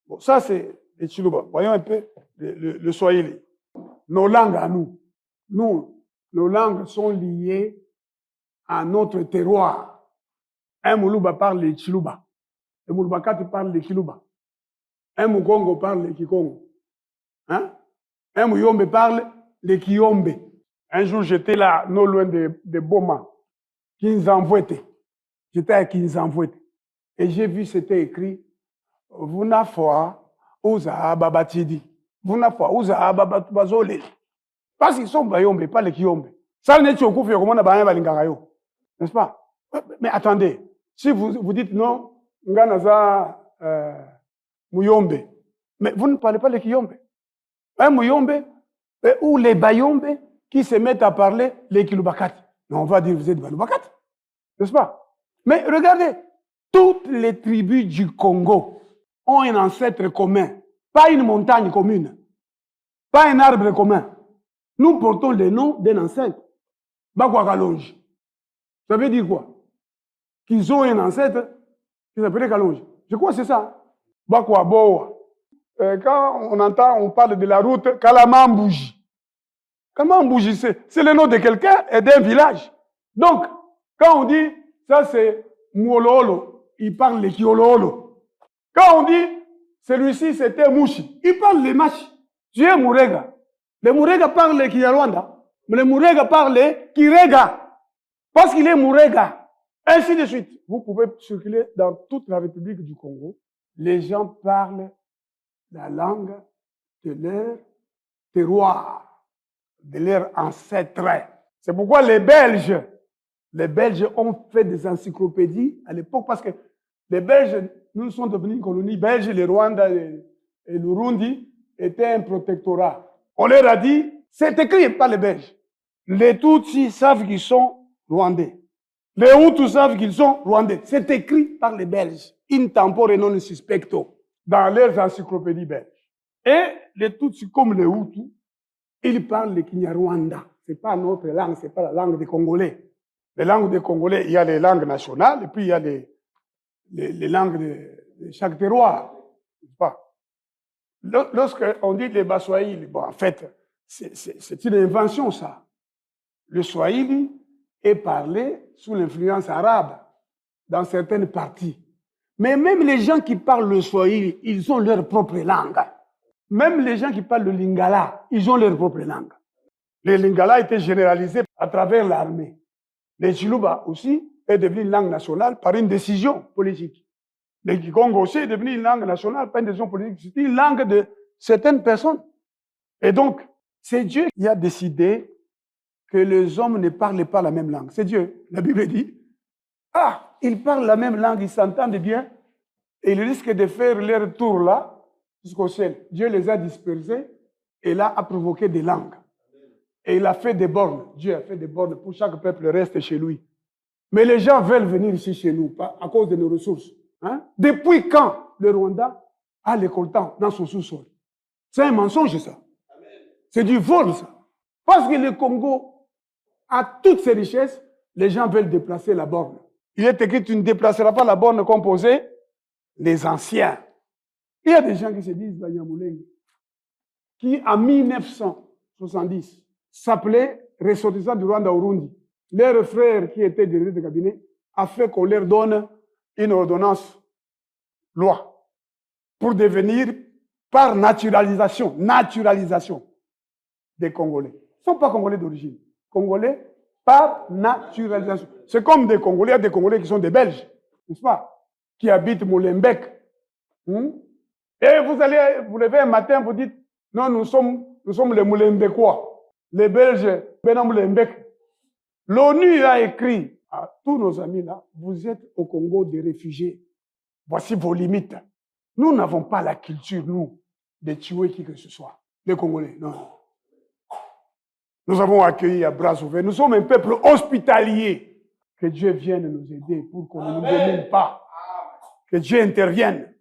Bon, ça, c'est les Chiluba. Voyons un peu le Swahili. Nos langues à nous. Nos langues sont liées à notre terroir. Un Moulouba parle les Chiluba. Un Moulbakati parle les Kiluba. Un Mukongo parle les Kikongo. Hein? Un Mouyombe parle les Kiyombe. Un jour, j'étais là, non loin de Boma, Kinzamvouete. J'étais à Kinzamvouete. Et j'ai vu, c'était écrit, Vunafwa, Ouza Babatidi. Vunafwa, Ouza Babatubazole. Parce qu'ils sont Bayombe, pas les Kiyombe. Ça n'est pas au coup, comment on a Bayan Balingarayo. N'est-ce pas? Mais attendez, si vous dites non, Nganaza Mouyombe, mais vous ne parlez pas les Kiyombe. Un Mouyombe, ou les Bayombe qui se mettent à parler les Kilubakati. Non, on va dire vous êtes Balubakati. N'est-ce pas? Mais regardez, toutes les tribus du Congo ont un ancêtre commun, pas une montagne commune, pas un arbre commun. Nous portons le nom d'un ancêtre. Bakwakalonge. Ça veut dire quoi? Qu'ils ont un ancêtre qui s'appelait Kalonge. Je crois que c'est ça. Bakwaboa. Quand on parle de la route Kalamambouji. Kalamambouji, c'est le nom de quelqu'un et d'un village. Donc, quand on dit, ça c'est Mouololo, il parle les Kiololo. Quand on dit, celui-ci c'était Mouchi, il parle les Machi. Tu es Mourega. Les Mourega parlent les Kinyarwanda, mais les Mourega parlent les Kirega. Parce qu'il est Mourega. Ainsi de suite. Vous pouvez circuler dans toute la République du Congo. Les gens parlent la langue de leur terroir, de leur ancêtre. C'est pourquoi les Belges ont fait des encyclopédies à l'époque parce que les Belges, nous sommes devenus une colonie belge, le Rwanda et le Burundi étaient un protectorat. On leur a dit, c'est écrit par les Belges. Les Tutsis savent qu'ils sont Rwandais. Les Hutus savent qu'ils sont Rwandais. C'est écrit par les Belges. In tempore non suspecto. Dans leurs encyclopédies belges. Et les Tutsis, comme les Hutus, ils parlent le Kinyarwanda. Ce n'est pas notre langue, ce n'est pas la langue des Congolais. Les langues des Congolais, il y a les langues nationales et puis il y a les langues de chaque terroir. Lorsqu'on dit les Baswahili, bon, en fait, c'est une invention, ça. Le Swahili est parlé sous l'influence arabe dans certaines parties. Mais même les gens qui parlent le Swahili, ils ont leur propre langue. Même les gens qui parlent le Lingala, ils ont leur propre langue. Le Lingala était généralisé à travers l'armée. Le Chiluba aussi est devenu une langue nationale par une décision politique. Le Kikongo aussi est devenu une langue nationale par une décision politique. C'est une langue de certaines personnes. Et donc, c'est Dieu qui a décidé que les hommes ne parlent pas la même langue. C'est Dieu. La Bible dit, ils parlent la même langue, ils s'entendent bien, et ils risquent de faire leur tour là, jusqu'au ciel. Dieu les a dispersés, et là a provoqué des langues. Et il a fait des bornes. Dieu a fait des bornes pour chaque peuple reste chez lui. Mais les gens veulent venir ici chez nous, à cause de nos ressources. Hein? Depuis quand le Rwanda a les coltans dans son sous-sol? C'est un mensonge, ça. C'est du vol, ça. Parce que le Congo a toutes ses richesses, les gens veulent déplacer la borne. Il est écrit, tu ne déplaceras pas la borne composée les anciens. Il y a des gens qui se disent Banyamulenge, qui en 1970 s'appelaient ressortissants du Rwanda au Burundi. Leur frère qui était directeur de cabinet a fait qu'on leur donne une ordonnance loi pour devenir par naturalisation des Congolais. Ils ne sont pas Congolais d'origine. Congolais par naturalisation. C'est comme des Congolais, il y a des Congolais qui sont des Belges, n'est-ce pas? Qui habitent Molenbeek. Et vous levez un matin, vous dites, non, nous sommes les Molenbeekois. Les Belges, Bena Molenbeek. L'ONU a écrit à tous nos amis là, vous êtes au Congo des réfugiés. Voici vos limites. Nous n'avons pas la culture, nous, de tuer qui que ce soit. Les Congolais, non. Nous avons accueilli à bras ouverts. Nous sommes un peuple hospitalier. Que Dieu vienne nous aider pour qu'on ne nous domine pas. Que Dieu intervienne.